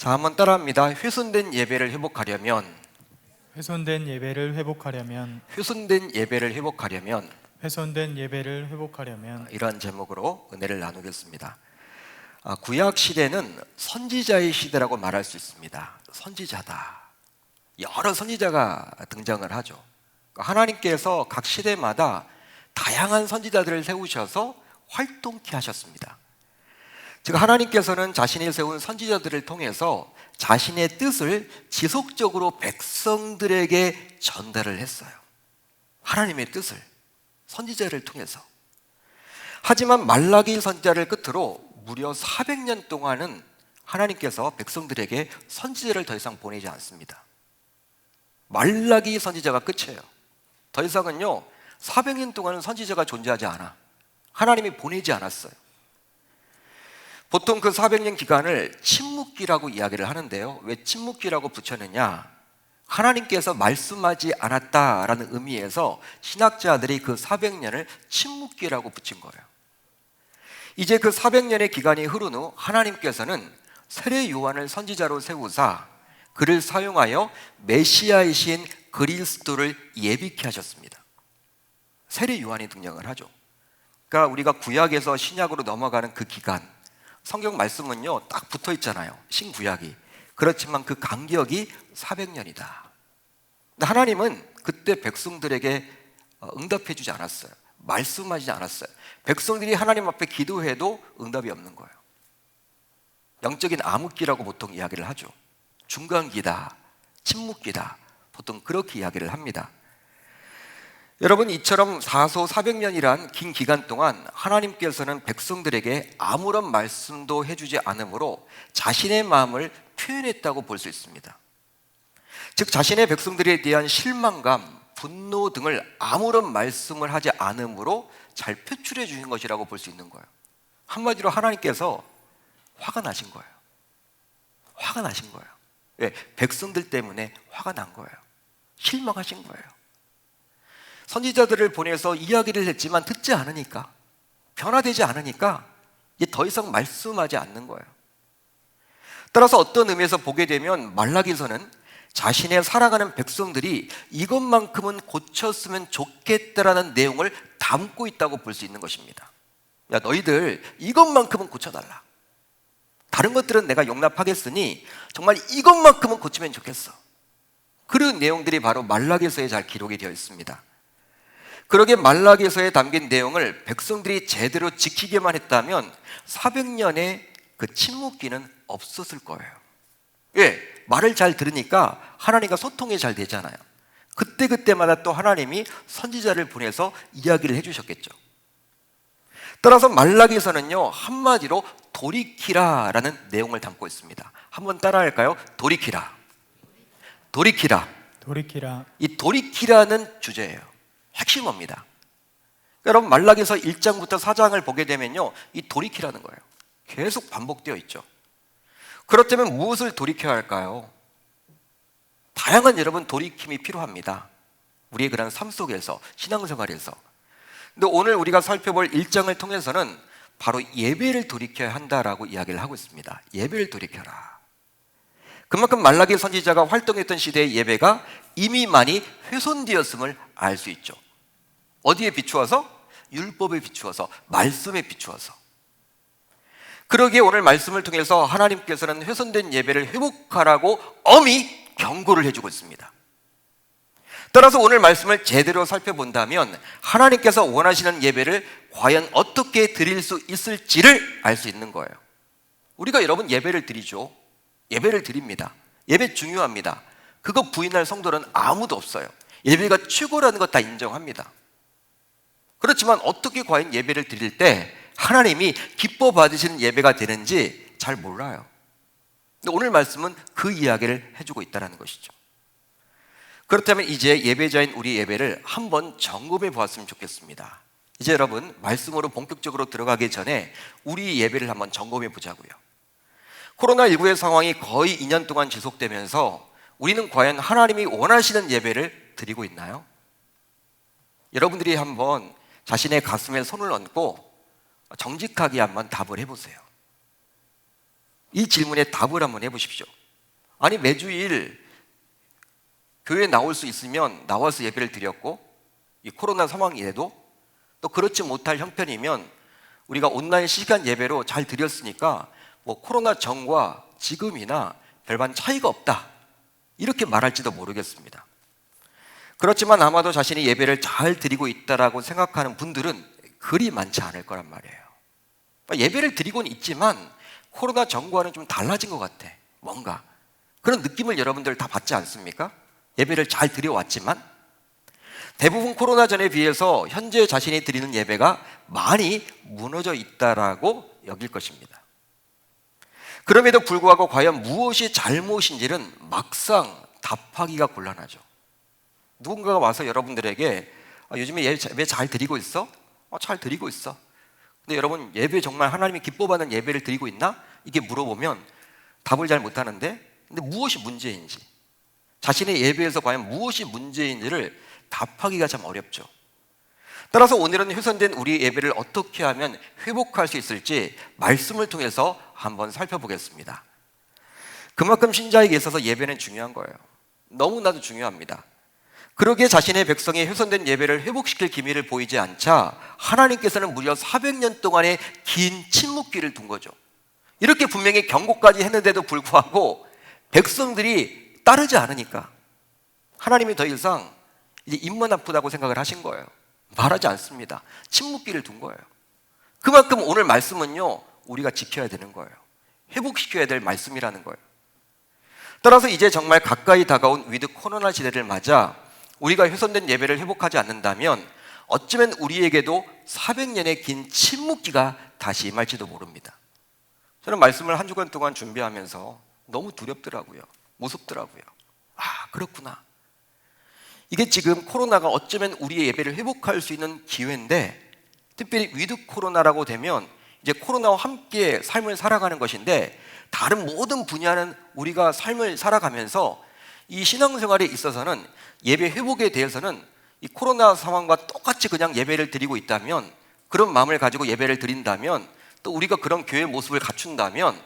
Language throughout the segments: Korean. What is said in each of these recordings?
자, 한번 따라합니다. 훼손된 예배를 회복하려면 훼손된 예배를 회복하려면 훼손된 예배를 회복하려면 훼손된 예배를 회복하려면 이러한 제목으로 은혜를 나누겠습니다. 구약 시대는 선지자의 시대라고 말할 수 있습니다. 선지자다. 여러 선지자가 등장을 하죠. 하나님께서 각 시대마다 다양한 선지자들을 세우셔서 활동케 하셨습니다. 즉 하나님께서는 자신이 세운 선지자들을 통해서 자신의 뜻을 지속적으로 백성들에게 전달을 했어요. 하나님의 뜻을 선지자를 통해서. 하지만 말라기 선지자를 끝으로 무려 400년 동안은 하나님께서 백성들에게 선지자를 더 이상 보내지 않습니다. 말라기 선지자가 끝이에요. 더 이상은요 400년 동안은 선지자가 존재하지 않아. 하나님이 보내지 않았어요. 보통 그 400년 기간을 침묵기라고 이야기를 하는데요. 왜 침묵기라고 붙였느냐? 하나님께서 말씀하지 않았다라는 의미에서 신학자들이 그 400년을 침묵기라고 붙인 거예요. 이제 그 400년의 기간이 흐른 후 하나님께서는 세례 요한을 선지자로 세우사 그를 사용하여 메시아이신 그리스도를 예비케 하셨습니다. 세례 요한이 등장을 하죠. 그러니까 우리가 구약에서 신약으로 넘어가는 그 기간, 성경 말씀은요 딱 붙어 있잖아요. 신구약이. 그렇지만 그 간격이 400년이다. 근데 하나님은 그때 백성들에게 응답해 주지 않았어요. 말씀하지 않았어요. 백성들이 하나님 앞에 기도해도 응답이 없는 거예요. 영적인 암흑기라고 보통 이야기를 하죠. 중간기다, 침묵기다, 보통 그렇게 이야기를 합니다. 여러분, 이처럼 400년이란 긴 기간 동안 하나님께서는 백성들에게 아무런 말씀도 해주지 않으므로 자신의 마음을 표현했다고 볼 수 있습니다. 즉 자신의 백성들에 대한 실망감, 분노 등을 아무런 말씀을 하지 않으므로 잘 표출해 주신 것이라고 볼 수 있는 거예요. 한마디로 하나님께서 화가 나신 거예요. 화가 나신 거예요. 왜? 백성들 때문에 화가 난 거예요. 실망하신 거예요. 선지자들을 보내서 이야기를 했지만 듣지 않으니까, 변화되지 않으니까 이제 더 이상 말씀하지 않는 거예요. 따라서 어떤 의미에서 보게 되면 말라기서는 자신의 살아가는 백성들이 이것만큼은 고쳤으면 좋겠다라는 내용을 담고 있다고 볼 수 있는 것입니다. 야, 너희들 이것만큼은 고쳐달라. 다른 것들은 내가 용납하겠으니 정말 이것만큼은 고치면 좋겠어. 그런 내용들이 바로 말라기서에 잘 기록이 되어 있습니다. 그러게 말라기서에 담긴 내용을 백성들이 제대로 지키게만 했다면 400년의 그 침묵기는 없었을 거예요. 왜? 말을 잘 들으니까 하나님과 소통이 잘 되잖아요. 그때그때마다 또 하나님이 선지자를 보내서 이야기를 해주셨겠죠. 따라서 말라기서는요 한마디로 돌이키라라는 내용을 담고 있습니다. 한번 따라할까요? 돌이키라. 돌이키라. 돌이키라. 이 돌이키라는 주제예요. 핵심어입니다. 여러분 말라기서 1장부터 4장을 보게 되면요 이 돌이키라는 거예요. 계속 반복되어 있죠. 그렇다면 무엇을 돌이켜야 할까요? 다양한 여러분 돌이킴이 필요합니다. 우리의 그런 삶 속에서, 신앙생활에서. 근데 오늘 우리가 살펴볼 1장을 통해서는 바로 예배를 돌이켜야 한다라고 이야기를 하고 있습니다. 예배를 돌이켜라. 그만큼 말라기 선지자가 활동했던 시대의 예배가 이미 많이 훼손되었음을 알 수 있죠. 어디에 비추어서? 율법에 비추어서, 말씀에 비추어서. 그러기에 오늘 말씀을 통해서 하나님께서는 훼손된 예배를 회복하라고 엄히 경고를 해주고 있습니다. 따라서 오늘 말씀을 제대로 살펴본다면 하나님께서 원하시는 예배를 과연 어떻게 드릴 수 있을지를 알 수 있는 거예요. 우리가 여러분 예배를 드리죠. 예배를 드립니다. 예배 중요합니다. 그거 부인할 성도는 아무도 없어요. 예배가 최고라는 것 다 인정합니다. 그렇지만 어떻게 과연 예배를 드릴 때 하나님이 기뻐 받으시는 예배가 되는지 잘 몰라요. 근데 오늘 말씀은 그 이야기를 해주고 있다는 것이죠. 그렇다면 이제 예배자인 우리 예배를 한번 점검해 보았으면 좋겠습니다. 이제 여러분 말씀으로 본격적으로 들어가기 전에 우리 예배를 한번 점검해 보자고요. 코로나19의 상황이 거의 2년 동안 지속되면서 우리는 과연 하나님이 원하시는 예배를 드리고 있나요? 여러분들이 한번 자신의 가슴에 손을 얹고 정직하게 한번 답을 해보세요. 이 질문에 답을 한번 해보십시오. 아니, 매주일 교회에 나올 수 있으면 나와서 예배를 드렸고, 이 코로나 상황에도 또 그렇지 못할 형편이면 우리가 온라인 시간 예배로 잘 드렸으니까 뭐 코로나 전과 지금이나 별반 차이가 없다, 이렇게 말할지도 모르겠습니다. 그렇지만 아마도 자신이 예배를 잘 드리고 있다라고 생각하는 분들은 그리 많지 않을 거란 말이에요. 예배를 드리고는 있지만 코로나 전과는 좀 달라진 것 같아. 뭔가 그런 느낌을 여러분들 다 받지 않습니까? 예배를 잘 드려왔지만 대부분 코로나 전에 비해서 현재 자신이 드리는 예배가 많이 무너져 있다라고 여길 것입니다. 그럼에도 불구하고 과연 무엇이 잘못인지는 막상 답하기가 곤란하죠. 누군가가 와서 여러분들에게 요즘에 예배 잘 드리고 있어? 잘 드리고 있어. 근데 여러분, 예배 정말 하나님이 기뻐받는 예배를 드리고 있나? 이게 물어보면 답을 잘 못하는데, 근데 무엇이 문제인지, 자신의 예배에서 과연 무엇이 문제인지를 답하기가 참 어렵죠. 따라서 오늘은 훼손된 우리 예배를 어떻게 하면 회복할 수 있을지 말씀을 통해서 한번 살펴보겠습니다. 그만큼 신자에게 있어서 예배는 중요한 거예요. 너무나도 중요합니다. 그러기에 자신의 백성이 훼손된 예배를 회복시킬 기미를 보이지 않자 하나님께서는 무려 400년 동안의 긴 침묵기를 둔 거죠. 이렇게 분명히 경고까지 했는데도 불구하고 백성들이 따르지 않으니까 하나님이 더 이상 이제 입만 아프다고 생각을 하신 거예요. 말하지 않습니다. 침묵기를 둔 거예요. 그만큼 오늘 말씀은요, 우리가 지켜야 되는 거예요. 회복시켜야 될 말씀이라는 거예요. 따라서 이제 정말 가까이 다가온 위드 코로나 시대를 맞아 우리가 훼손된 예배를 회복하지 않는다면 어쩌면 우리에게도 400년의 긴 침묵기가 다시 임할지도 모릅니다. 저는 말씀을 한 주간 동안 준비하면서 너무 두렵더라고요. 무섭더라고요. 그렇구나. 이게 지금 코로나가 어쩌면 우리의 예배를 회복할 수 있는 기회인데, 특별히 위드 코로나라고 되면 이제 코로나와 함께 삶을 살아가는 것인데, 다른 모든 분야는 우리가 삶을 살아가면서 이 신앙생활에 있어서는 예배 회복에 대해서는 이 코로나 상황과 똑같이 그냥 예배를 드리고 있다면, 그런 마음을 가지고 예배를 드린다면, 또 우리가 그런 교회의 모습을 갖춘다면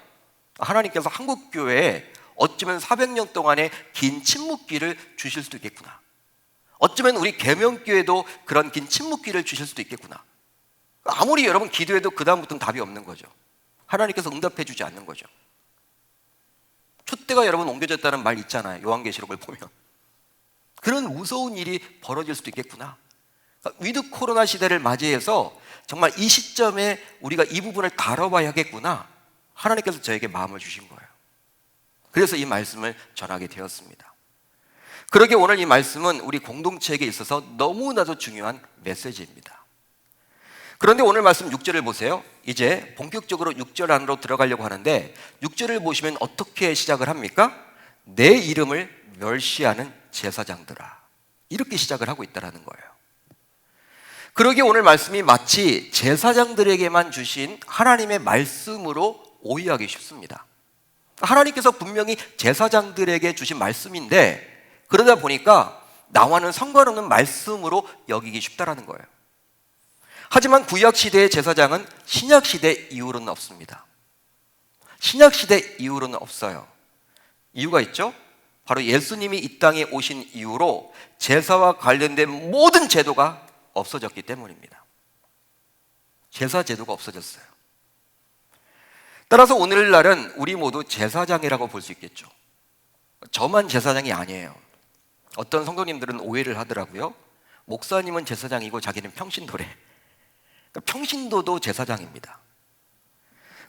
하나님께서 한국교회에 어쩌면 400년 동안의 긴 침묵기를 주실 수도 있겠구나. 어쩌면 우리 계명교회도 그런 긴 침묵기를 주실 수도 있겠구나. 아무리 여러분 기도해도 그 다음부터는 답이 없는 거죠. 하나님께서 응답해 주지 않는 거죠. 촛대가 여러분 옮겨졌다는 말 있잖아요. 요한계시록을 보면. 그런 무서운 일이 벌어질 수도 있겠구나. 위드 코로나 시대를 맞이해서 정말 이 시점에 우리가 이 부분을 다뤄봐야겠구나. 하나님께서 저에게 마음을 주신 거예요. 그래서 이 말씀을 전하게 되었습니다. 그러기에 오늘 이 말씀은 우리 공동체에게 있어서 너무나도 중요한 메시지입니다. 그런데 오늘 말씀 6절을 보세요. 이제 본격적으로 6절 안으로 들어가려고 하는데 6절을 보시면 어떻게 시작을 합니까? 내 이름을 멸시하는 제사장들아, 이렇게 시작을 하고 있다는 거예요. 그러기에 오늘 말씀이 마치 제사장들에게만 주신 하나님의 말씀으로 오해하기 쉽습니다. 하나님께서 분명히 제사장들에게 주신 말씀인데, 그러다 보니까 나와는 상관없는 말씀으로 여기기 쉽다라는 거예요. 하지만 구약시대의 제사장은 신약시대 이후로는 없습니다. 신약시대 이후로는 없어요. 이유가 있죠? 바로 예수님이 이 땅에 오신 이후로 제사와 관련된 모든 제도가 없어졌기 때문입니다. 제사 제도가 없어졌어요. 따라서 오늘날은 우리 모두 제사장이라고 볼 수 있겠죠. 저만 제사장이 아니에요. 어떤 성도님들은 오해를 하더라고요. 목사님은 제사장이고 자기는 평신도래. 평신도도 제사장입니다.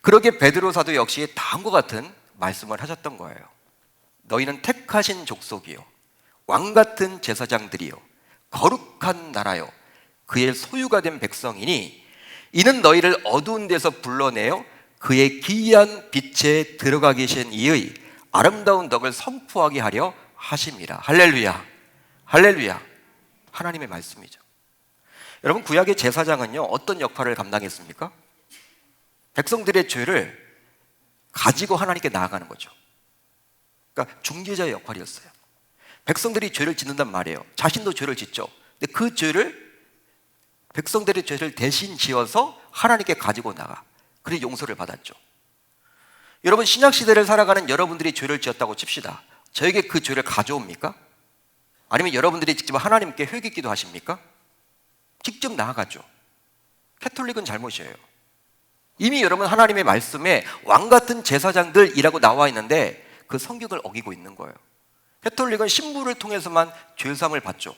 그러기에 베드로 사도 역시 다음과 같은 말씀을 하셨던 거예요. 너희는 택하신 족속이요, 왕같은 제사장들이요, 거룩한 나라요, 그의 소유가 된 백성이니 이는 너희를 어두운 데서 불러내어 그의 기이한 빛에 들어가 계신 이의 아름다운 덕을 선포하게 하려 하심이라. 할렐루야, 할렐루야. 하나님의 말씀이죠. 여러분, 구약의 제사장은요, 어떤 역할을 감당했습니까? 백성들의 죄를 가지고 하나님께 나아가는 거죠. 그러니까 중재자의 역할이었어요. 백성들이 죄를 짓는단 말이에요. 자신도 죄를 짓죠. 근데 그 죄를, 백성들의 죄를 대신 지어서 하나님께 가지고 나가. 그래서 용서를 받았죠. 여러분, 신약시대를 살아가는 여러분들이 죄를 지었다고 칩시다. 저에게 그 죄를 가져옵니까? 아니면 여러분들이 직접 하나님께 회개기도 하십니까? 직접 나아가죠. 캐톨릭은 잘못이에요. 이미 여러분 하나님의 말씀에 왕같은 제사장들이라고 나와 있는데 그 성경을 어기고 있는 거예요. 캐톨릭은 신부를 통해서만 죄사함을 받죠.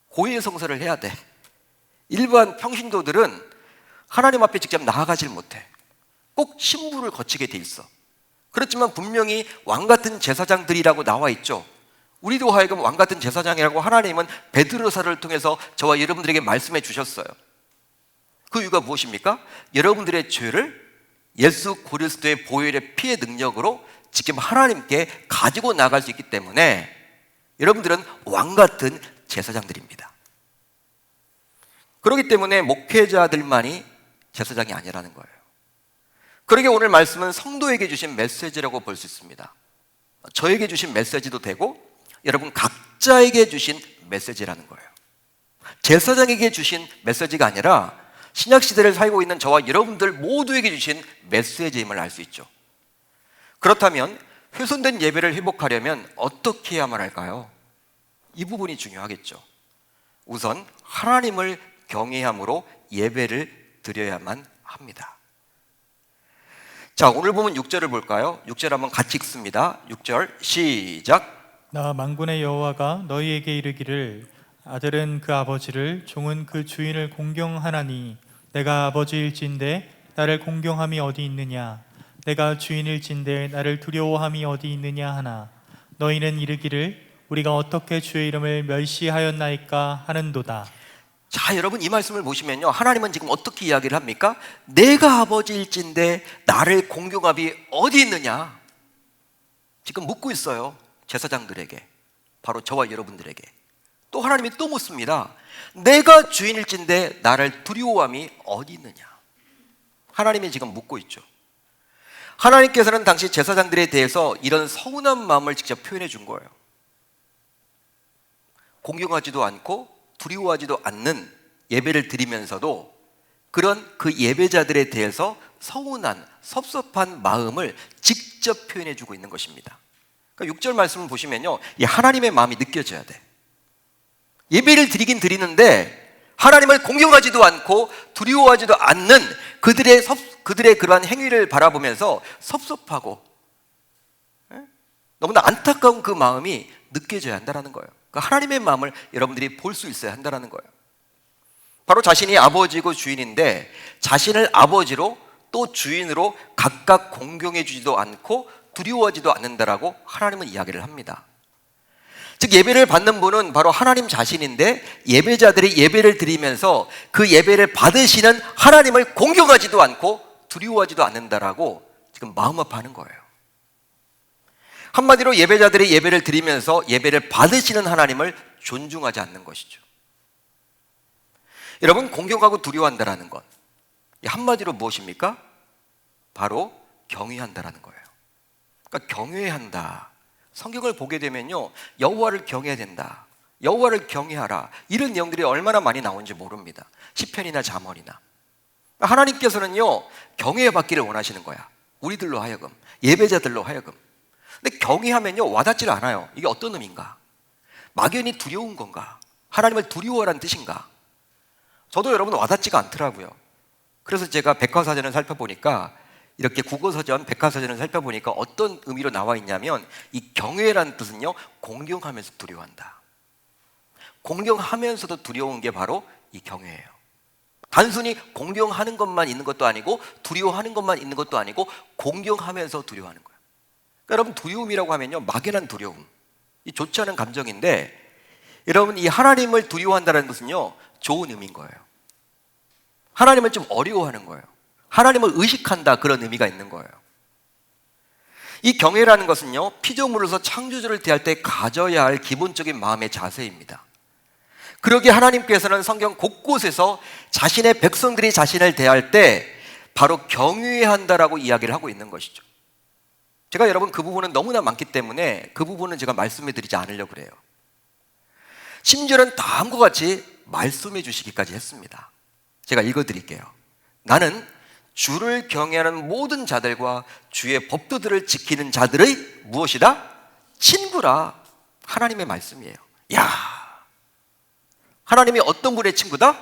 고해의 성사를 해야 돼. 일반 평신도들은 하나님 앞에 직접 나아가질 못해. 꼭 신부를 거치게 돼 있어. 그렇지만 분명히 왕같은 제사장들이라고 나와 있죠. 우리도 하여금 왕같은 제사장이라고 하나님은 베드로사를 통해서 저와 여러분들에게 말씀해 주셨어요. 그 이유가 무엇입니까? 여러분들의 죄를 예수 그리스도의 보혈의 피의 능력으로 직접 하나님께 가지고 나갈 수 있기 때문에 여러분들은 왕같은 제사장들입니다. 그렇기 때문에 목회자들만이 제사장이 아니라는 거예요. 그러게 오늘 말씀은 성도에게 주신 메시지라고 볼 수 있습니다. 저에게 주신 메시지도 되고 여러분 각자에게 주신 메시지라는 거예요. 제사장에게 주신 메시지가 아니라 신약시대를 살고 있는 저와 여러분들 모두에게 주신 메시지임을 알 수 있죠. 그렇다면 훼손된 예배를 회복하려면 어떻게 해야만 할까요? 이 부분이 중요하겠죠. 우선 하나님을 경외함으로 예배를 드려야만 합니다. 자, 오늘 보면 6절을 볼까요? 6절 한번 같이 읽습니다. 6절 시작. 나 만군의 여호와가 너희에게 이르기를 아들은 그 아버지를 종은 그 주인을 공경하나니 내가 아버지일진데 나를 공경함이 어디 있느냐 내가 주인일진데 나를 두려워함이 어디 있느냐 하나 너희는 이르기를 우리가 어떻게 주의 이름을 멸시하였나이까 하는도다. 자, 여러분 이 말씀을 보시면요, 하나님은 지금 어떻게 이야기를 합니까? 내가 아버지일진데 나를 공경함이 어디 있느냐 지금 묻고 있어요. 제사장들에게, 바로 저와 여러분들에게. 또 하나님이 또 묻습니다. 내가 주인일진데 나를 두려워함이 어디 있느냐. 하나님이 지금 묻고 있죠. 하나님께서는 당시 제사장들에 대해서 이런 서운한 마음을 직접 표현해 준 거예요. 공경하지도 않고 두려워하지도 않는 예배를 드리면서도 그런 그 예배자들에 대해서 서운한, 섭섭한 마음을 직접 표현해 주고 있는 것입니다. 그러니까 6절 말씀을 보시면요, 이 하나님의 마음이 느껴져야 돼. 예배를 드리긴 드리는데 하나님을 공경하지도 않고 두려워하지도 않는 그들의 그러한 행위를 바라보면서 섭섭하고 너무나 안타까운 그 마음이 느껴져야 한다는 거예요. 그 하나님의 마음을 여러분들이 볼 수 있어야 한다는 거예요. 바로 자신이 아버지고 주인인데 자신을 아버지로 또 주인으로 각각 공경해 주지도 않고 두려워하지도 않는다라고 하나님은 이야기를 합니다. 즉 예배를 받는 분은 바로 하나님 자신인데 예배자들이 예배를 드리면서 그 예배를 받으시는 하나님을 공경하지도 않고 두려워하지도 않는다라고 지금 마음 아파하는 거예요. 한마디로 예배자들이 예배를 드리면서 예배를 받으시는 하나님을 존중하지 않는 것이죠. 여러분, 공경하고 두려워한다라는 것, 한마디로 무엇입니까? 바로 경외한다라는 거예요. 그러니까 경외한다. 성경을 보게 되면요, 여호와를 경외해야 된다, 여호와를 경외하라, 이런 내용들이 얼마나 많이 나오는지 모릅니다. 시편이나 잠언이나. 하나님께서는요 경외 받기를 원하시는 거야. 우리들로 하여금, 예배자들로 하여금. 근데 경외하면요 와닿질 않아요. 이게 어떤 의미인가? 막연히 두려운 건가? 하나님을 두려워하라는 뜻인가? 저도 여러분 와닿지가 않더라고요. 그래서 제가 백과사전을 살펴보니까, 이렇게 국어사전, 백과사전을 살펴보니까 어떤 의미로 나와 있냐면, 이 경외라는 뜻은요 공경하면서 두려워한다. 공경하면서도 두려운 게 바로 이 경외예요. 단순히 공경하는 것만 있는 것도 아니고 두려워하는 것만 있는 것도 아니고 공경하면서 두려워하는 거예요. 그러니까 여러분, 두려움이라고 하면요 막연한 두려움, 이 좋지 않은 감정인데, 여러분 이 하나님을 두려워한다는 것은요 좋은 의미인 거예요. 하나님을 좀 어려워하는 거예요. 하나님을 의식한다, 그런 의미가 있는 거예요. 이 경외라는 것은요 피조물로서 창조주를 대할 때 가져야 할 기본적인 마음의 자세입니다. 그러기에 하나님께서는 성경 곳곳에서 자신의 백성들이 자신을 대할 때 바로 경외한다라고 이야기를 하고 있는 것이죠. 제가 여러분 그 부분은 너무나 많기 때문에 그 부분은 제가 말씀해 드리지 않으려고 그래요. 심지어는 다음과 같이 말씀해 주시기까지 했습니다. 제가 읽어 드릴게요. 나는 주를 경외하는 모든 자들과 주의 법도들을 지키는 자들의 무엇이다? 친구라. 하나님의 말씀이에요. 야, 하나님이 어떤 분의 친구다?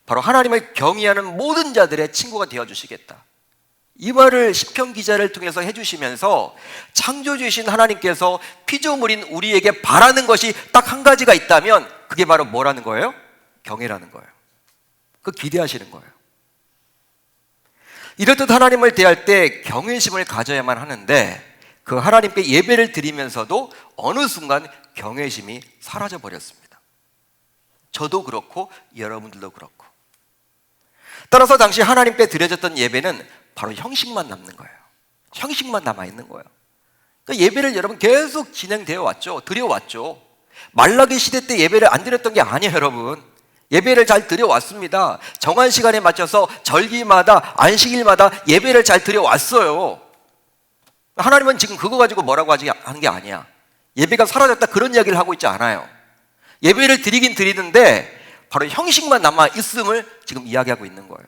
바로 하나님을 경외하는 모든 자들의 친구가 되어주시겠다. 이 말을 시편 기자를 통해서 해주시면서 창조주이신 하나님께서 피조물인 우리에게 바라는 것이 딱 한 가지가 있다면 그게 바로 뭐라는 거예요? 경외라는 거예요. 그 기대하시는 거예요. 이렇듯 하나님을 대할 때 경외심을 가져야만 하는데 그 하나님께 예배를 드리면서도 어느 순간 경외심이 사라져 버렸습니다. 저도 그렇고 여러분들도 그렇고. 따라서 당시 하나님께 드려졌던 예배는 바로 형식만 남는 거예요. 형식만 남아있는 거예요. 그러니까 예배를 여러분 계속 진행되어 왔죠. 드려왔죠. 말라기 시대 때 예배를 안 드렸던 게 아니에요, 여러분. 예배를 잘 드려왔습니다. 정한 시간에 맞춰서 절기마다 안식일마다 예배를 잘 드려왔어요. 하나님은 지금 그거 가지고 뭐라고 하는 게 아니야. 예배가 사라졌다 그런 이야기를 하고 있지 않아요. 예배를 드리긴 드리는데 바로 형식만 남아있음을 지금 이야기하고 있는 거예요.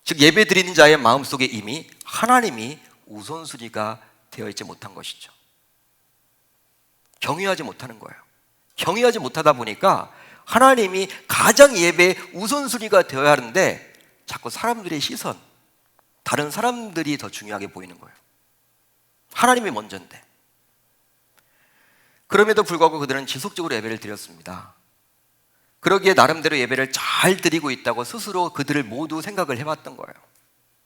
즉 예배 드리는 자의 마음속에 이미 하나님이 우선순위가 되어 있지 못한 것이죠. 경외하지 못하는 거예요. 경외하지 못하다 보니까 하나님이 가장 예배의 우선순위가 되어야 하는데 자꾸 사람들의 시선, 다른 사람들이 더 중요하게 보이는 거예요. 하나님이 먼저인데. 그럼에도 불구하고 그들은 지속적으로 예배를 드렸습니다. 그러기에 나름대로 예배를 잘 드리고 있다고 스스로 그들을 모두 생각을 해봤던 거예요.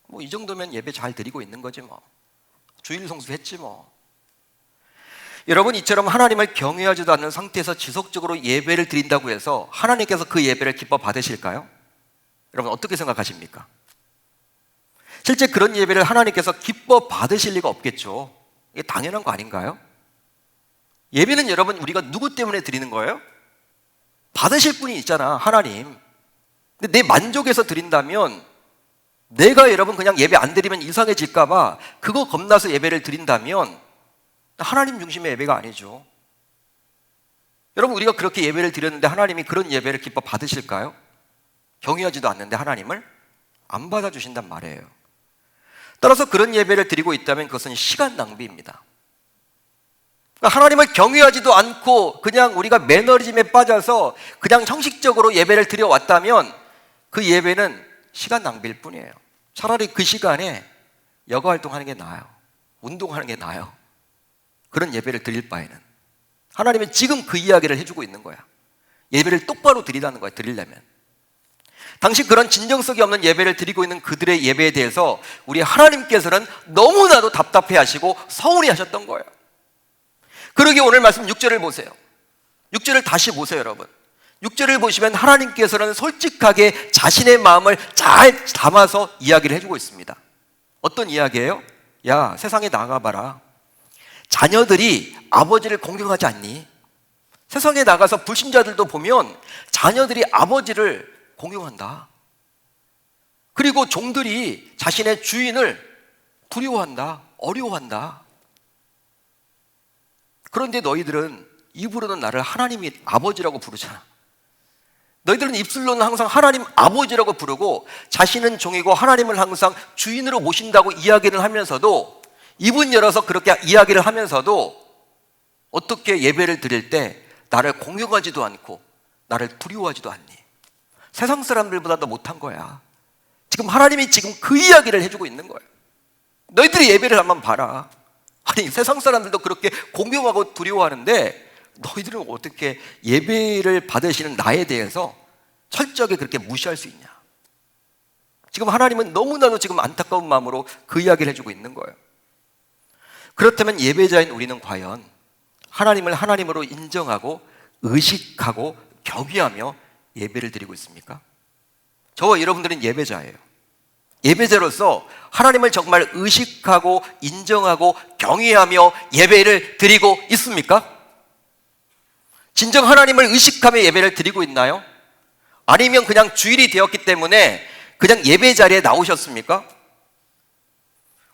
뭐 이 정도면 예배 잘 드리고 있는 거지 뭐. 주일 성수했지 뭐. 여러분, 이처럼 하나님을 경외하지도 않는 상태에서 지속적으로 예배를 드린다고 해서 하나님께서 그 예배를 기뻐 받으실까요? 여러분 어떻게 생각하십니까? 실제 그런 예배를 하나님께서 기뻐 받으실 리가 없겠죠. 이게 당연한 거 아닌가요? 예배는 여러분 우리가 누구 때문에 드리는 거예요? 받으실 분이 있잖아, 하나님. 근데 내 만족해서 드린다면, 내가 여러분 그냥 예배 안 드리면 이상해질까 봐 그거 겁나서 예배를 드린다면 하나님 중심의 예배가 아니죠. 여러분 우리가 그렇게 예배를 드렸는데 하나님이 그런 예배를 기뻐 받으실까요? 경외하지도 않는데 하나님을 안 받아주신단 말이에요. 따라서 그런 예배를 드리고 있다면 그것은 시간 낭비입니다. 그러니까 하나님을 경외하지도 않고 그냥 우리가 매너리즘에 빠져서 그냥 형식적으로 예배를 드려왔다면 그 예배는 시간 낭비일 뿐이에요. 차라리 그 시간에 여가 활동하는 게 나아요. 운동하는 게 나아요. 그런 예배를 드릴 바에는. 하나님은 지금 그 이야기를 해주고 있는 거야. 예배를 똑바로 드리라는 거야, 드리려면. 당시 그런 진정성이 없는 예배를 드리고 있는 그들의 예배에 대해서 우리 하나님께서는 너무나도 답답해 하시고 서운해 하셨던 거예요. 그러기에 오늘 말씀 6절을 보세요. 6절을 다시 보세요, 여러분. 6절을 보시면 하나님께서는 솔직하게 자신의 마음을 잘 담아서 이야기를 해주고 있습니다. 어떤 이야기예요? 야, 세상에 나가봐라. 자녀들이 아버지를 공경하지 않니? 세상에 나가서 불신자들도 보면 자녀들이 아버지를 공경한다. 그리고 종들이 자신의 주인을 두려워한다, 어려워한다. 그런데 너희들은 입으로는 나를 하나님이 아버지라고 부르잖아. 너희들은 입술로는 항상 하나님 아버지라고 부르고 자신은 종이고 하나님을 항상 주인으로 모신다고 이야기를 하면서도, 입은 열어서 그렇게 이야기를 하면서도 어떻게 예배를 드릴 때 나를 공경하지도 않고 나를 두려워하지도 않니? 세상 사람들보다 더 못한 거야. 지금 하나님이 지금 그 이야기를 해주고 있는 거예요. 너희들이 예배를 한번 봐라. 아니, 세상 사람들도 그렇게 공경하고 두려워하는데 너희들은 어떻게 예배를 받으시는 나에 대해서 철저하게 그렇게 무시할 수 있냐? 지금 하나님은 너무나도 지금 안타까운 마음으로 그 이야기를 해주고 있는 거예요. 그렇다면 예배자인 우리는 과연 하나님을 하나님으로 인정하고 의식하고 경외하며 예배를 드리고 있습니까? 저와 여러분들은 예배자예요. 예배자로서 하나님을 정말 의식하고 인정하고 경외하며 예배를 드리고 있습니까? 진정 하나님을 의식하며 예배를 드리고 있나요? 아니면 그냥 주일이 되었기 때문에 그냥 예배 자리에 나오셨습니까?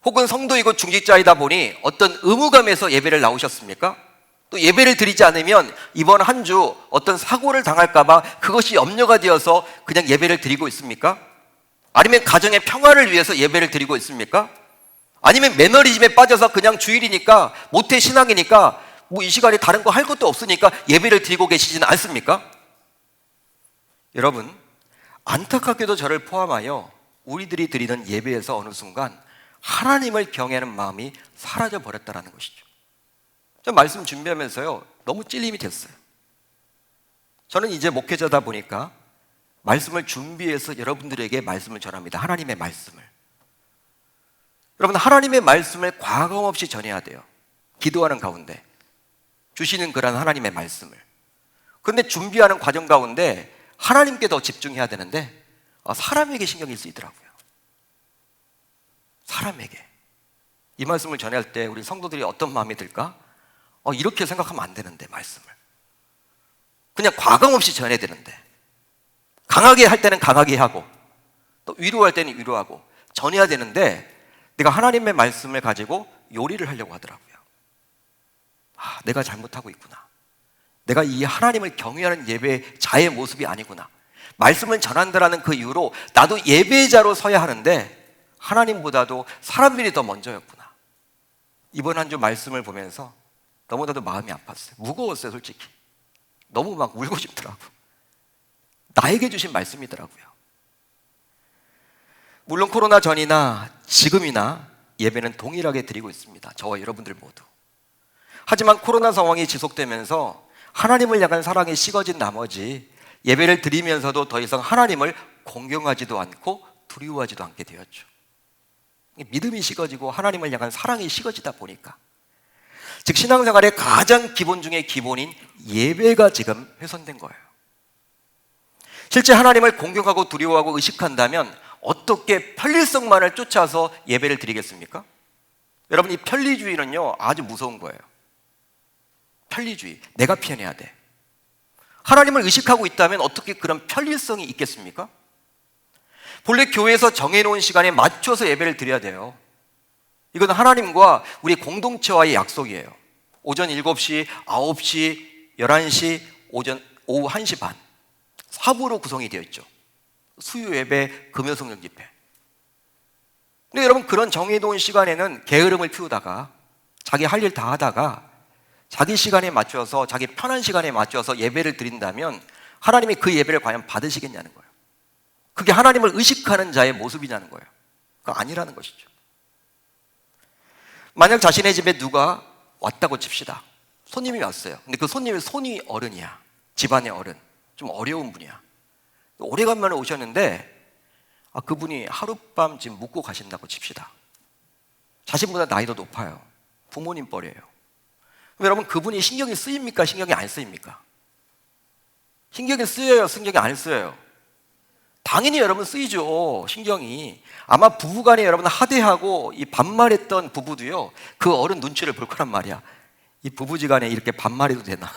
혹은 성도이고 중직자이다 보니 어떤 의무감에서 예배를 나오셨습니까? 또 예배를 드리지 않으면 이번 한 주 어떤 사고를 당할까 봐 그것이 염려가 되어서 그냥 예배를 드리고 있습니까? 아니면 가정의 평화를 위해서 예배를 드리고 있습니까? 아니면 매너리즘에 빠져서 그냥 주일이니까 모태 신앙이니까 뭐 이 시간에 다른 거 할 것도 없으니까 예배를 드리고 계시지는 않습니까? 여러분, 안타깝게도 저를 포함하여 우리들이 드리는 예배에서 어느 순간 하나님을 경외하는 마음이 사라져 버렸다는 것이죠. 저 말씀 준비하면서요, 너무 찔림이 됐어요. 저는 이제 목회자다 보니까 말씀을 준비해서 여러분들에게 말씀을 전합니다. 하나님의 말씀을. 여러분, 하나님의 말씀을 과감 없이 전해야 돼요. 기도하는 가운데 주시는 그런 하나님의 말씀을. 그런데 준비하는 과정 가운데 하나님께 더 집중해야 되는데 사람에게 신경이 쓰이더라고요. 사람에게. 이 말씀을 전할 때 우리 성도들이 어떤 마음이 들까? 이렇게 생각하면 안 되는데, 말씀을 그냥 과감 없이 전해야 되는데, 강하게 할 때는 강하게 하고 또 위로할 때는 위로하고 전해야 되는데, 내가 하나님의 말씀을 가지고 요리를 하려고 하더라고요. 내가 잘못하고 있구나. 내가 이 하나님을 경외하는 예배자의 모습이 아니구나. 말씀을 전한다라는 그 이유로 나도 예배자로 서야 하는데 하나님보다도 사람들이 더 먼저였구나. 이번 한 주 말씀을 보면서 너무나도 마음이 아팠어요. 무거웠어요, 솔직히. 너무 막 울고 싶더라고. 나에게 주신 말씀이더라고요. 물론 코로나 전이나 지금이나 예배는 동일하게 드리고 있습니다. 저와 여러분들 모두. 하지만 코로나 상황이 지속되면서 하나님을 향한 사랑이 식어진 나머지 예배를 드리면서도 더 이상 하나님을 공경하지도 않고 두려워하지도 않게 되었죠. 믿음이 식어지고 하나님을 향한 사랑이 식어지다 보니까, 즉 신앙생활의 가장 기본 중의 기본인 예배가 지금 훼손된 거예요. 실제 하나님을 공경하고 두려워하고 의식한다면 어떻게 편리성만을 쫓아서 예배를 드리겠습니까? 여러분, 이 편리주의는요 아주 무서운 거예요. 편리주의, 내가 편해야 돼. 하나님을 의식하고 있다면 어떻게 그런 편리성이 있겠습니까? 본래 교회에서 정해놓은 시간에 맞춰서 예배를 드려야 돼요. 이건 하나님과 우리 공동체와의 약속이에요. 오전 7시, 9시, 11시, 오후 1시 반 4부로 구성이 되어 있죠. 수요 예배, 금요 성령 집회. 근데 여러분, 그런 정해놓은 시간에는 게으름을 피우다가 자기 할 일 다 하다가 자기 시간에 맞춰서, 자기 편한 시간에 맞춰서 예배를 드린다면 하나님이 그 예배를 과연 받으시겠냐는 거예요. 그게 하나님을 의식하는 자의 모습이냐는 거예요. 그거 아니라는 것이죠. 만약 자신의 집에 누가 왔다고 칩시다. 손님이 왔어요. 근데 그 손님이 손이 어른이야. 집안의 어른. 좀 어려운 분이야. 오래간만에 오셨는데 그분이 하룻밤 지금 묵고 가신다고 칩시다. 자신보다 나이도 높아요. 부모님 뻘이에요. 여러분, 그분이 신경이 쓰입니까? 신경이 안 쓰입니까? 신경이 쓰여요? 신경이 안 쓰여요? 당연히 여러분 쓰이죠. 신경이. 아마 부부간에 여러분 하대하고 이 반말했던 부부도요 그 어른 눈치를 볼 거란 말이야. 이 부부지간에 이렇게 반말해도 되나?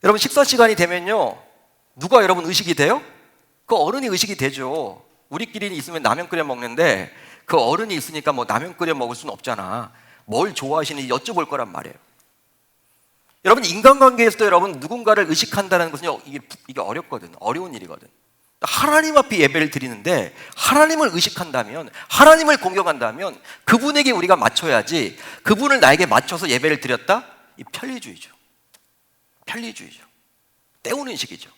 여러분, 식사 시간이 되면요 누가 여러분 의식이 돼요? 그 어른이 의식이 되죠. 우리끼리 있으면 라면 끓여 먹는데 그 어른이 있으니까 뭐 라면 끓여 먹을 수는 없잖아. 뭘 좋아하시는지 여쭤볼 거란 말이에요. 여러분, 인간관계에서도 여러분 누군가를 의식한다는 것은 이게 어렵거든. 어려운 일이거든. 하나님 앞에 예배를 드리는데 하나님을 의식한다면, 하나님을 공경한다면 그분에게 우리가 맞춰야지, 그분을 나에게 맞춰서 예배를 드렸다? 이 편리주의죠. 편리주의죠. 때우는 식이죠.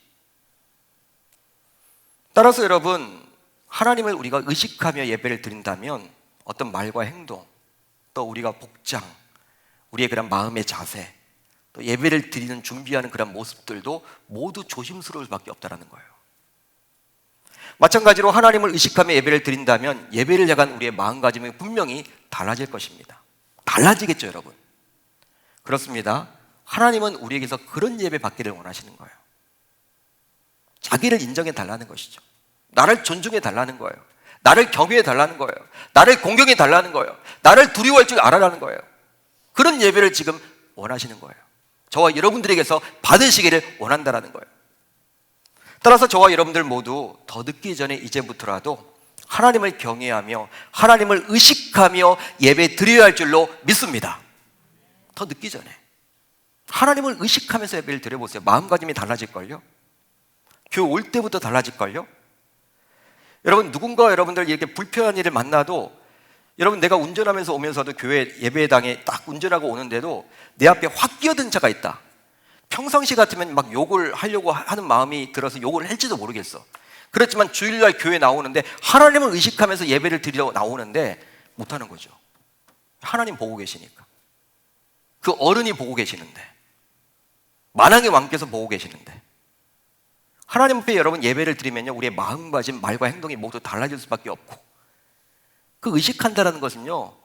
따라서 여러분, 하나님을 우리가 의식하며 예배를 드린다면 어떤 말과 행동, 또 우리가 복장, 우리의 그런 마음의 자세, 또 예배를 드리는 준비하는 그런 모습들도 모두 조심스러울 수밖에 없다는 거예요. 마찬가지로 하나님을 의식하며 예배를 드린다면 예배를 향한 우리의 마음가짐이 분명히 달라질 것입니다. 달라지겠죠, 여러분. 그렇습니다. 하나님은 우리에게서 그런 예배 받기를 원하시는 거예요. 자기를 인정해 달라는 것이죠. 나를 존중해 달라는 거예요. 나를 경외해 달라는 거예요. 나를 공경해 달라는 거예요. 나를 두려워할 줄 알아라는 거예요. 그런 예배를 지금 원하시는 거예요. 저와 여러분들에게서 받으시기를 원한다라는 거예요. 따라서 저와 여러분들 모두 더 늦기 전에 이제부터라도 하나님을 경외하며 하나님을 의식하며 예배 드려야 할 줄로 믿습니다. 더 늦기 전에 하나님을 의식하면서 예배를 드려보세요. 마음가짐이 달라질걸요. 교회 올 때부터 달라질걸요. 여러분, 누군가 여러분들 이렇게 불편한 일을 만나도, 여러분, 내가 운전하면서 오면서도 교회 예배당에 딱 운전하고 오는데도 내 앞에 확 끼어든 차가 있다. 평상시 같으면 막 욕을 하려고 하는 마음이 들어서 욕을 할지도 모르겠어. 그렇지만 주일날 교회 나오는데 하나님을 의식하면서 예배를 드리러 나오는데 못하는 거죠. 하나님 보고 계시니까. 그 어른이 보고 계시는데, 만왕의 왕께서 보고 계시는데, 하나님 앞에 여러분 예배를 드리면요, 우리의 마음가짐, 말과 행동이 모두 달라질 수밖에 없고, 그 의식한다는 것은요,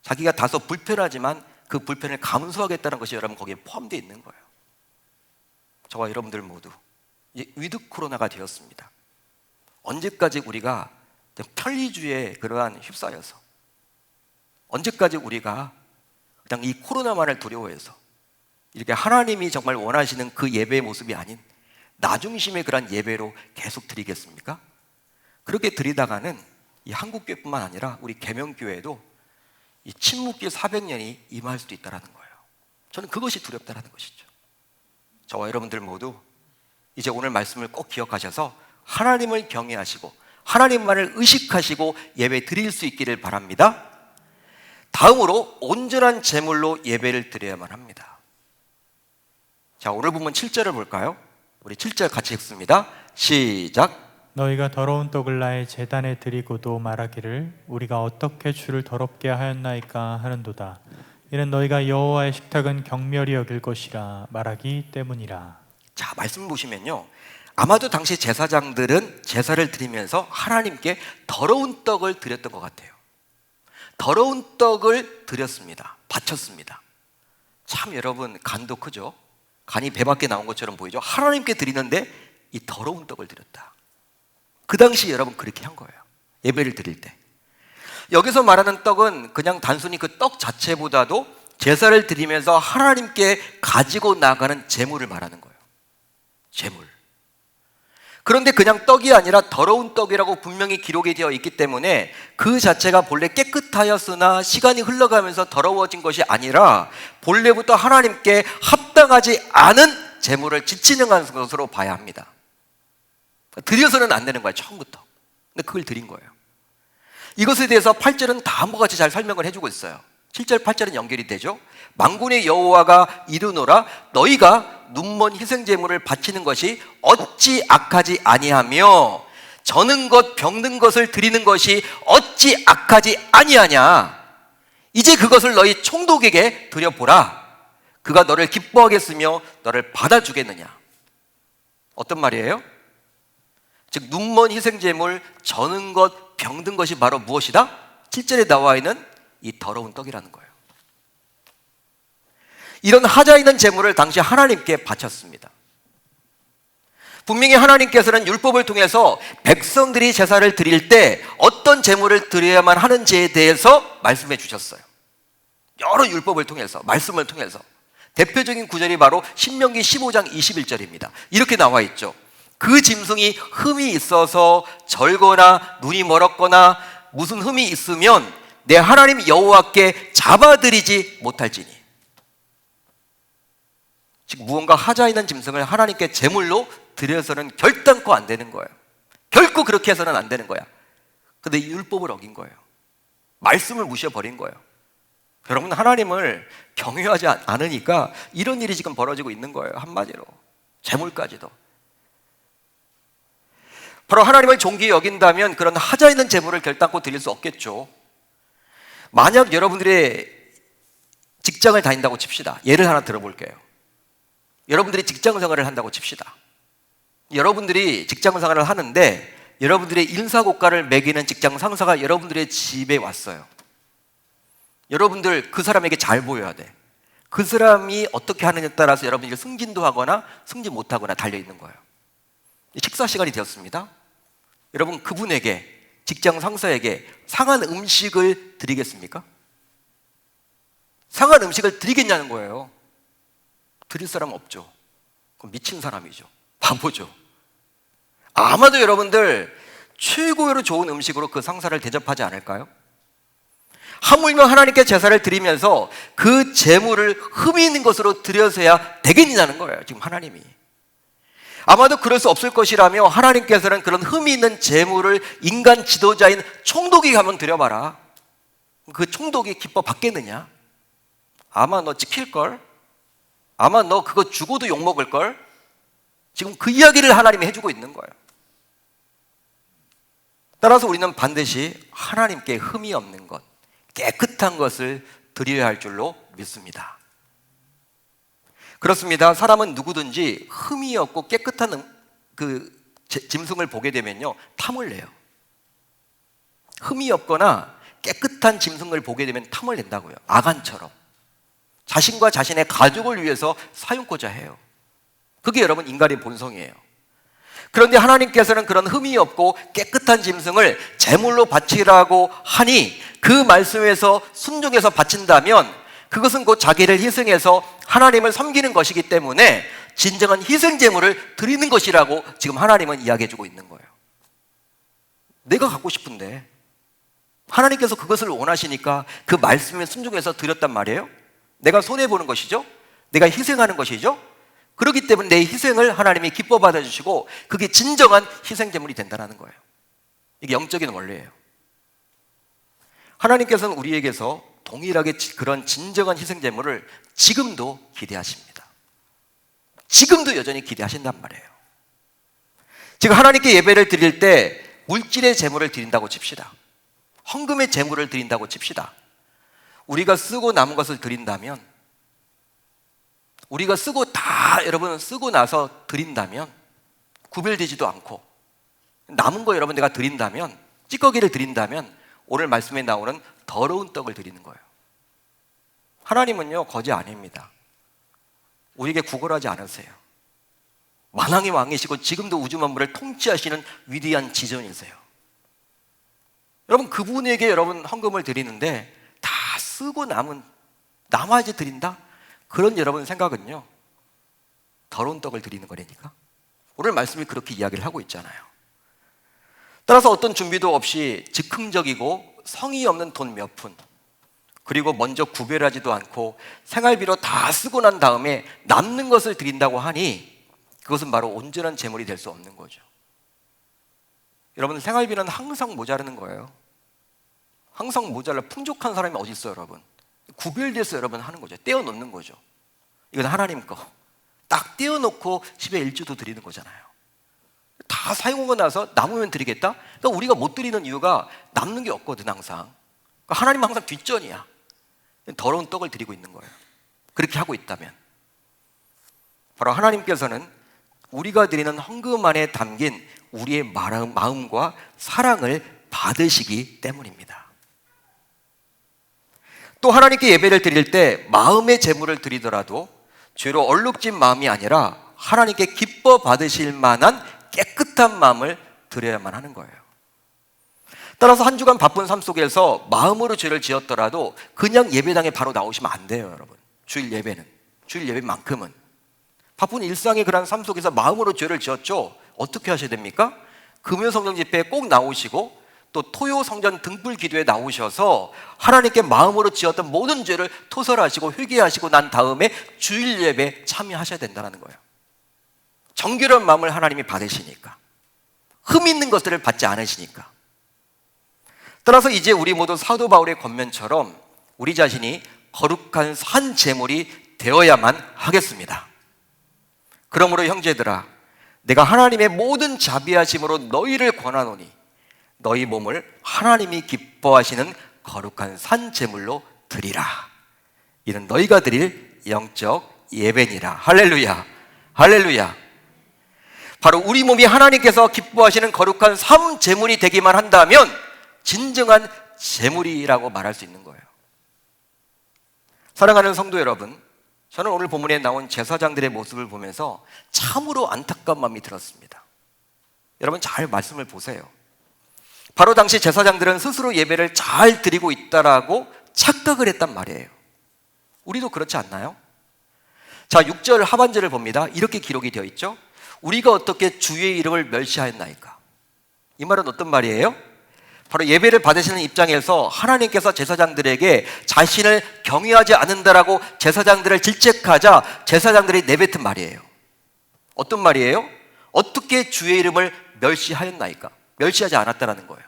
자기가 다소 불편하지만 그 불편을 감수하겠다는 것이 여러분 거기에 포함되어 있는 거예요. 저와 여러분들 모두 이제 위드 코로나가 되었습니다. 언제까지 우리가 편리주의에 그러한 휩싸여서, 언제까지 우리가 그냥 이 코로나만을 두려워해서 이렇게 하나님이 정말 원하시는 그 예배의 모습이 아닌 나 중심의 그런 예배로 계속 드리겠습니까? 그렇게 드리다가는 이 한국교회뿐만 아니라 우리 계명교회도 이 침묵기 400년이 임할 수도 있다는 거예요. 저는 그것이 두렵다는 것이죠. 저와 여러분들 모두 이제 오늘 말씀을 꼭 기억하셔서 하나님을 경외하시고 하나님만을 의식하시고 예배 드릴 수 있기를 바랍니다. 다음으로 온전한 제물로 예배를 드려야만 합니다. 자, 오늘 본문 7절을 볼까요? 우리 7절 같이 읽습니다. 시작. 너희가 더러운 떡을 나의 제단에 드리고도 말하기를 우리가 어떻게 주를 더럽게 하였나이까 하는도다. 이는 너희가 여호와의 식탁은 경멸히 여길 것이라 말하기 때문이라. 자, 말씀 보시면요, 아마도 당시 제사장들은 제사를 드리면서 하나님께 더러운 떡을 드렸던 것 같아요. 더러운 떡을 드렸습니다. 바쳤습니다. 참 여러분, 간도 크죠? 간이 배 밖에 나온 것처럼 보이죠? 하나님께 드리는데 이 더러운 떡을 드렸다. 그 당시 여러분 그렇게 한 거예요. 예배를 드릴 때. 여기서 말하는 떡은 그냥 단순히 그 떡 자체보다도 제사를 드리면서 하나님께 가지고 나가는 제물을 말하는 거예요. 제물. 그런데 그냥 떡이 아니라 더러운 떡이라고 분명히 기록이 되어 있기 때문에 그 자체가 본래 깨끗하였으나 시간이 흘러가면서 더러워진 것이 아니라 본래부터 하나님께 합당하지 않은 제물을 지치는 것으로 봐야 합니다. 드려서는 안 되는 거예요, 처음부터. 근데 그걸 드린 거예요. 이것에 대해서 8절은 다음과 같이 잘 설명을 해주고 있어요. 7절, 8절은 연결이 되죠. 만군의 여호와가 이르노라 너희가 눈먼 희생제물을 바치는 것이 어찌 악하지 아니하며 저는 것 병든 것을 드리는 것이 어찌 악하지 아니하냐. 이제 그것을 너희 총독에게 드려보라. 그가 너를 기뻐하겠으며 너를 받아주겠느냐. 어떤 말이에요? 즉 눈먼 희생제물, 저는 것, 병든 것이 바로 무엇이다? 7절에 나와 있는 이 더러운 떡이라는 거예요. 이런 하자 있는 제물을 당시 하나님께 바쳤습니다. 분명히 하나님께서는 율법을 통해서 백성들이 제사를 드릴 때 어떤 제물을 드려야만 하는지에 대해서 말씀해 주셨어요. 여러 율법을 통해서, 말씀을 통해서. 대표적인 구절이 바로 신명기 15장 21절입니다. 이렇게 나와 있죠. 그 짐승이 흠이 있어서 절거나 눈이 멀었거나 무슨 흠이 있으면 내 하나님 여호와께 잡아드리지 못할지니. 즉 무언가 하자 있는 짐승을 하나님께 제물로 드려서는 결단코 안 되는 거예요. 결코 그렇게 해서는 안 되는 거야. 근데 이 율법을 어긴 거예요. 말씀을 무시해버린 거예요. 여러분, 하나님을 경외하지 않으니까 이런 일이 지금 벌어지고 있는 거예요. 한마디로 제물까지도. 바로 하나님을 존귀히 여긴다면 그런 하자 있는 제물을 결단코 드릴 수 없겠죠. 만약 여러분들의 직장을 다닌다고 칩시다. 예를 하나 들어볼게요. 여러분들이 직장 생활을 한다고 칩시다. 여러분들이 직장 생활을 하는데 여러분들의 인사고과를 매기는 직장 상사가 여러분들의 집에 왔어요. 여러분들 그 사람에게 잘 보여야 돼. 그 사람이 어떻게 하느냐에 따라서 여러분들이 승진도 하거나 승진 못하거나 달려있는 거예요. 식사 시간이 되었습니다. 여러분 그분에게, 직장 상사에게 상한 음식을 드리겠습니까? 상한 음식을 드리겠냐는 거예요. 드릴 사람 없죠. 그럼 미친 사람이죠. 바보죠. 아마도 여러분들 최고로 좋은 음식으로 그 상사를 대접하지 않을까요? 하물며 하나님께 제사를 드리면서 그 제물을 흠이 있는 것으로 드려서야 되겠냐는 거예요. 지금 하나님이. 아마도 그럴 수 없을 것이라며 하나님께서는 그런 흠이 있는 재물을 인간 지도자인 총독이 한번 드려봐라. 그 총독이 기뻐 받겠느냐? 아마 너 찍힐걸? 아마 너 그거 주고도 욕먹을걸? 지금 그 이야기를 하나님이 해주고 있는 거예요. 따라서 우리는 반드시 하나님께 흠이 없는 것, 깨끗한 것을 드려야 할 줄로 믿습니다. 그렇습니다. 사람은 누구든지 흠이 없고 깨끗한 짐승을 보게 되면요, 탐을 내요. 흠이 없거나 깨끗한 짐승을 보게 되면 탐을 낸다고요. 아간처럼. 자신과 자신의 가족을 위해서 사용고자 해요. 그게 여러분 인간의 본성이에요. 그런데 하나님께서는 그런 흠이 없고 깨끗한 짐승을 제물로 바치라고 하니 그 말씀에서 순종해서 바친다면 그것은 곧 자기를 희생해서 하나님을 섬기는 것이기 때문에 진정한 희생 제물을 드리는 것이라고 지금 하나님은 이야기해주고 있는 거예요. 내가 갖고 싶은데 하나님께서 그것을 원하시니까 그 말씀에 순종해서 드렸단 말이에요. 내가 손해보는 것이죠. 내가 희생하는 것이죠. 그렇기 때문에 내 희생을 하나님이 기뻐 받아주시고 그게 진정한 희생 제물이 된다는 거예요. 이게 영적인 원리예요. 하나님께서는 우리에게서 동일하게 그런 진정한 희생 제물을 지금도 기대하십니다. 지금도 여전히 기대하신단 말이에요. 지금 하나님께 예배를 드릴 때 물질의 제물을 드린다고 칩시다. 헌금의 제물을 드린다고 칩시다. 우리가 쓰고 남은 것을 드린다면, 우리가 여러분 쓰고 나서 드린다면 구별되지도 않고 남은 거 여러분 내가 드린다면, 찌꺼기를 드린다면 오늘 말씀에 나오는 더러운 떡을 드리는 거예요. 하나님은요 거지 아닙니다. 우리에게 구걸하지 않으세요. 만왕의 왕이시고 지금도 우주 만물을 통치하시는 위대한 지존이세요. 여러분 그분에게 여러분 헌금을 드리는데 다 쓰고 남아야지 드린다? 그런 여러분 생각은요 더러운 떡을 드리는 거라니까. 오늘 말씀이 그렇게 이야기를 하고 있잖아요. 따라서 어떤 준비도 없이 즉흥적이고 성의 없는 돈 몇 푼, 그리고 먼저 구별하지도 않고 생활비로 다 쓰고 난 다음에 남는 것을 드린다고 하니 그것은 바로 온전한 재물이 될 수 없는 거죠. 여러분 생활비는 항상 모자라는 거예요. 항상 모자라. 풍족한 사람이 어디 있어요 여러분? 구별돼서 여러분 하는 거죠. 떼어놓는 거죠. 이건 하나님 거 딱 떼어놓고 10의 1조도 드리는 거잖아요. 다 사용하고 나서 남으면 드리겠다? 그러니까 우리가 못 드리는 이유가 남는 게 없거든 항상. 그러니까 하나님은 항상 뒷전이야. 더러운 떡을 드리고 있는 거예요. 그렇게 하고 있다면 바로 하나님께서는 우리가 드리는 헌금 안에 담긴 우리의 마음과 사랑을 받으시기 때문입니다. 또 하나님께 예배를 드릴 때 마음의 제물을 드리더라도 죄로 얼룩진 마음이 아니라 하나님께 기뻐 받으실 만한 깨끗한 마음을 드려야만 하는 거예요. 따라서 한 주간 바쁜 삶 속에서 마음으로 죄를 지었더라도 그냥 예배당에 바로 나오시면 안 돼요 여러분. 주일 예배만큼은 바쁜 일상의 그런 삶 속에서 마음으로 죄를 지었죠. 어떻게 하셔야 됩니까? 금요 성령 집회에 꼭 나오시고 또 토요 성전 등불 기도에 나오셔서 하나님께 마음으로 지었던 모든 죄를 토설하시고 회개하시고 난 다음에 주일 예배에 참여하셔야 된다는 거예요. 정결한 마음을 하나님이 받으시니까, 흠 있는 것들을 받지 않으시니까. 따라서 이제 우리 모두 사도 바울의 권면처럼 우리 자신이 거룩한 산 제물이 되어야만 하겠습니다. 그러므로 형제들아, 내가 하나님의 모든 자비하심으로 너희를 권하노니 너희 몸을 하나님이 기뻐하시는 거룩한 산 제물로 드리라. 이는 너희가 드릴 영적 예배니라. 할렐루야, 할렐루야. 바로 우리 몸이 하나님께서 기뻐하시는 거룩한 산 제물이 되기만 한다면 진정한 제물이라고 말할 수 있는 거예요. 사랑하는 성도 여러분, 저는 오늘 본문에 나온 제사장들의 모습을 보면서 참으로 안타까운 마음이 들었습니다. 여러분 잘 말씀을 보세요. 바로 당시 제사장들은 스스로 예배를 잘 드리고 있다라고 착각을 했단 말이에요. 우리도 그렇지 않나요? 자, 6절 하반절을 봅니다. 이렇게 기록이 되어 있죠. 우리가 어떻게 주의 이름을 멸시하였나이까? 이 말은 어떤 말이에요? 바로 예배를 받으시는 입장에서 하나님께서 제사장들에게 자신을 경외하지 않는다라고 제사장들을 질책하자 제사장들이 내뱉은 말이에요. 어떤 말이에요? 어떻게 주의 이름을 멸시하였나이까? 멸시하지 않았다라는 거예요.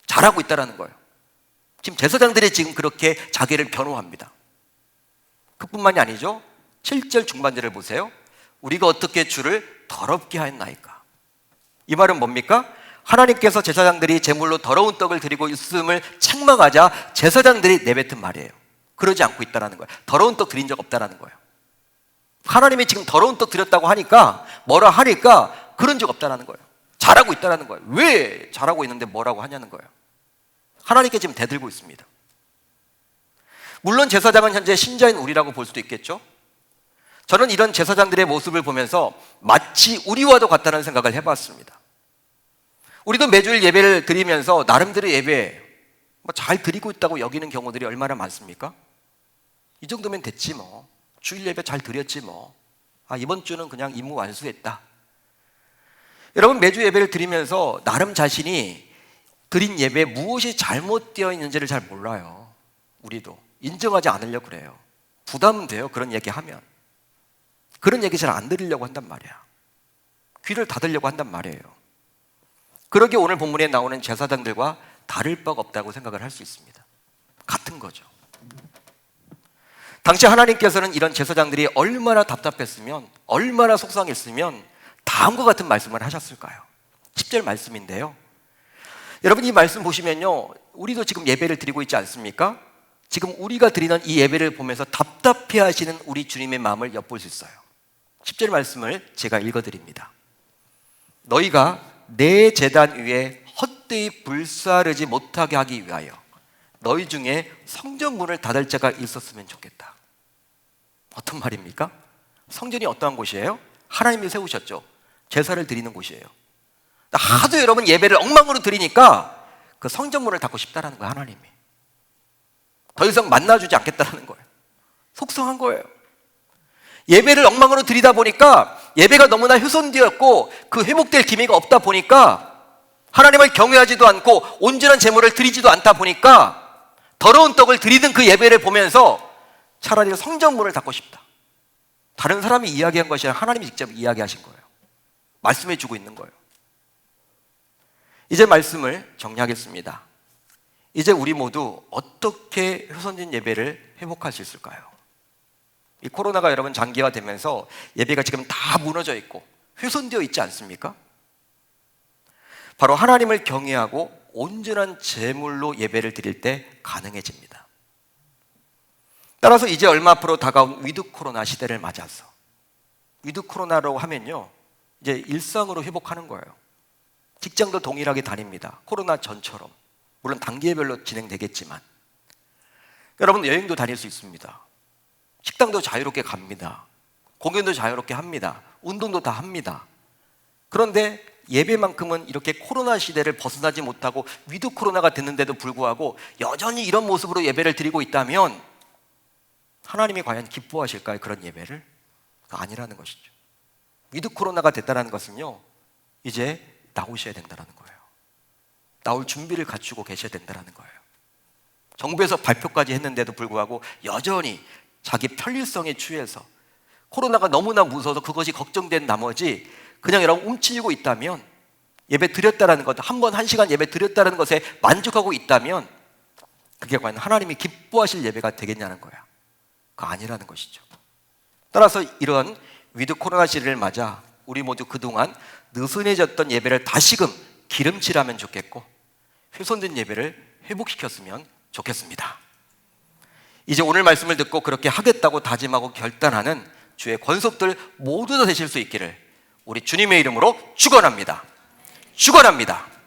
잘하고 있다라는 거예요. 지금 제사장들이 지금 그렇게 자기를 변호합니다. 그뿐만이 아니죠. 7절 중반절을 보세요. 우리가 어떻게 주를 더럽게 하였나이까? 이 말은 뭡니까? 하나님께서 제사장들이 제물로 더러운 떡을 드리고 있음을 책망하자 제사장들이 내뱉은 말이에요. 그러지 않고 있다는 거예요. 더러운 떡 드린 적 없다는 거예요. 하나님이 지금 더러운 떡 드렸다고 하니까 뭐라 하니까 그런 적 없다는 거예요. 잘하고 있다는 거예요. 왜 잘하고 있는데 뭐라고 하냐는 거예요. 하나님께 지금 대들고 있습니다. 물론 제사장은 현재 신자인 우리라고 볼 수도 있겠죠. 저는 이런 제사장들의 모습을 보면서 마치 우리와도 같다는 생각을 해봤습니다. 우리도 매주일 예배를 드리면서 나름대로 예배 잘 드리고 있다고 여기는 경우들이 얼마나 많습니까? 이 정도면 됐지 뭐. 주일 예배 잘 드렸지 뭐. 이번 주는 그냥 임무 완수했다. 여러분, 매주 예배를 드리면서 나름 자신이 드린 예배에 무엇이 잘못되어 있는지를 잘 몰라요. 우리도 인정하지 않으려고 그래요. 부담돼요. 그런 얘기하면. 그런 얘기 잘 안 들으려고 한단 말이야. 귀를 닫으려고 한단 말이에요. 그러기에 오늘 본문에 나오는 제사장들과 다를 바가 없다고 생각을 할 수 있습니다. 같은 거죠. 당시 하나님께서는 이런 제사장들이 얼마나 답답했으면, 얼마나 속상했으면 다음과 같은 말씀을 하셨을까요? 10절 말씀인데요. 여러분, 이 말씀 보시면요, 우리도 지금 예배를 드리고 있지 않습니까? 지금 우리가 드리는 이 예배를 보면서 답답해 하시는 우리 주님의 마음을 엿볼 수 있어요. 10절 말씀을 제가 읽어드립니다. 너희가 내 제단 위에 헛되이 불사르지 못하게 하기 위하여 너희 중에 성전문을 닫을 자가 있었으면 좋겠다. 어떤 말입니까? 성전이 어떠한 곳이에요? 하나님이 세우셨죠. 제사를 드리는 곳이에요. 하도 여러분 예배를 엉망으로 드리니까 그 성전문을 닫고 싶다라는 거예요. 하나님이 더 이상 만나주지 않겠다라는 거예요. 속상한 거예요. 예배를 엉망으로 드리다 보니까 예배가 너무나 훼손되었고 그 회복될 기미가 없다 보니까 하나님을 경외하지도 않고 온전한 제물을 드리지도 않다 보니까 더러운 떡을 드리는 그 예배를 보면서 차라리 성전문을 닫고 싶다. 다른 사람이 이야기한 것이 아니라 하나님이 직접 이야기하신 거예요. 말씀해 주고 있는 거예요. 이제 말씀을 정리하겠습니다. 이제 우리 모두 어떻게 훼손된 예배를 회복할 수 있을까요? 이 코로나가 여러분 장기화 되면서 예배가 지금 다 무너져 있고 훼손되어 있지 않습니까? 바로 하나님을 경외하고 온전한 제물로 예배를 드릴 때 가능해집니다. 따라서 이제 얼마 앞으로 다가온 위드 코로나 시대를 맞아서, 위드 코로나라고 하면요, 이제 일상으로 회복하는 거예요. 직장도 동일하게 다닙니다. 코로나 전처럼. 물론 단계별로 진행되겠지만 여러분, 여행도 다닐 수 있습니다. 식당도 자유롭게 갑니다. 공연도 자유롭게 합니다. 운동도 다 합니다. 그런데 예배만큼은 이렇게 코로나 시대를 벗어나지 못하고 위드 코로나가 됐는데도 불구하고 여전히 이런 모습으로 예배를 드리고 있다면 하나님이 과연 기뻐하실까요? 그런 예배를? 아니라는 것이죠. 위드 코로나가 됐다는 것은요, 이제 나오셔야 된다는 거예요. 나올 준비를 갖추고 계셔야 된다는 거예요. 정부에서 발표까지 했는데도 불구하고 여전히 자기 편리성에 취해서 코로나가 너무나 무서워서 그것이 걱정된 나머지 그냥 여러분 움츠리고 있다면, 예배 드렸다는 것, 한 번 1시간 예배 드렸다는 것에 만족하고 있다면 그게 과연 하나님이 기뻐하실 예배가 되겠냐는 거야. 그거 아니라는 것이죠. 따라서 이런 위드 코로나 시대를 맞아 우리 모두 그동안 느슨해졌던 예배를 다시금 기름칠하면 좋겠고 훼손된 예배를 회복시켰으면 좋겠습니다. 이제 오늘 말씀을 듣고 그렇게 하겠다고 다짐하고 결단하는 주의 권속들 모두 다 되실 수 있기를 우리 주님의 이름으로 축원합니다. 축원합니다.